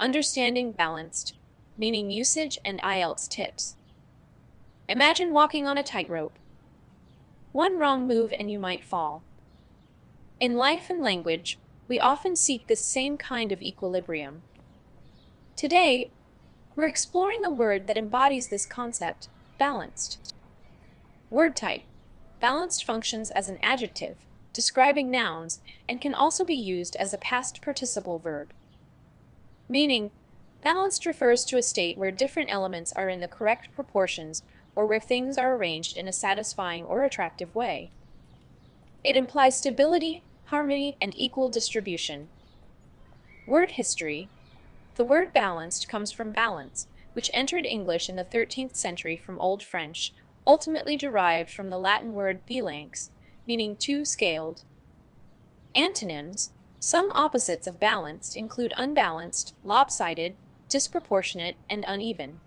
Understanding balanced, meaning usage and IELTS tips. Imagine walking on a tightrope. One wrong move and you might fall. In life and language, we often seek this same kind of equilibrium. Today, we're exploring a word that embodies this concept, balanced. Word type. Balanced functions as an adjective, describing nouns, and can also be used as a past participle verb. Meaning, balanced refers to a state where different elements are in the correct proportions or where things are arranged in a satisfying or attractive way. It implies stability, harmony, and equal distribution. Word history. The word balanced comes from balance, which entered English in the 13th century from Old French, ultimately derived from the Latin word bilanx, meaning two-scaled. Antonyms. Some opposites of balanced include unbalanced, lopsided, disproportionate, and uneven.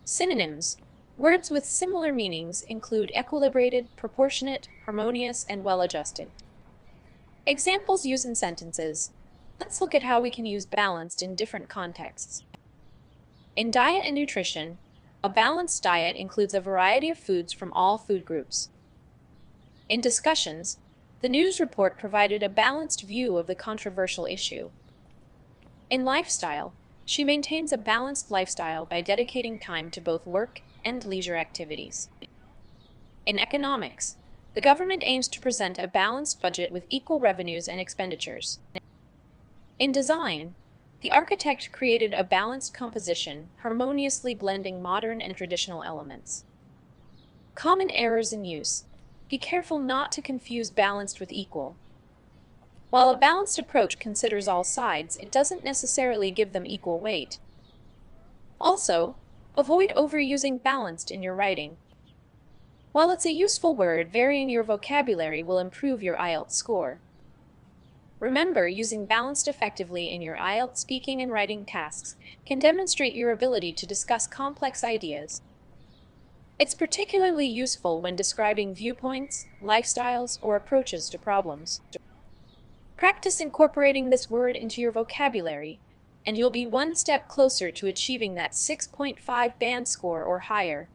Synonyms. Words with similar meanings include equilibrated, proportionate, harmonious, and well-adjusted. Examples used in sentences. Let's look at how we can use balanced in different contexts. In diet and nutrition, a balanced diet includes a variety of foods from all food groups. In discussions, the news report provided a balanced view of the controversial issue. In lifestyle, she maintains a balanced lifestyle by dedicating time to both work and leisure activities. In economics, the government aims to present a balanced budget with equal revenues and expenditures. In design, the architect created a balanced composition, harmoniously blending modern and traditional elements. Common errors in use. Be careful not to confuse balanced with equal. While a balanced approach considers all sides, it doesn't necessarily give them equal weight. Also, avoid overusing balanced in your writing. While it's a useful word, varying your vocabulary will improve your IELTS score. Remember, using balanced effectively in your IELTS speaking and writing tasks can demonstrate your ability to discuss complex ideas. It's particularly useful when describing viewpoints, lifestyles, or approaches to problems. Practice incorporating this word into your vocabulary, and you'll be one step closer to achieving that 6.5 band score or higher.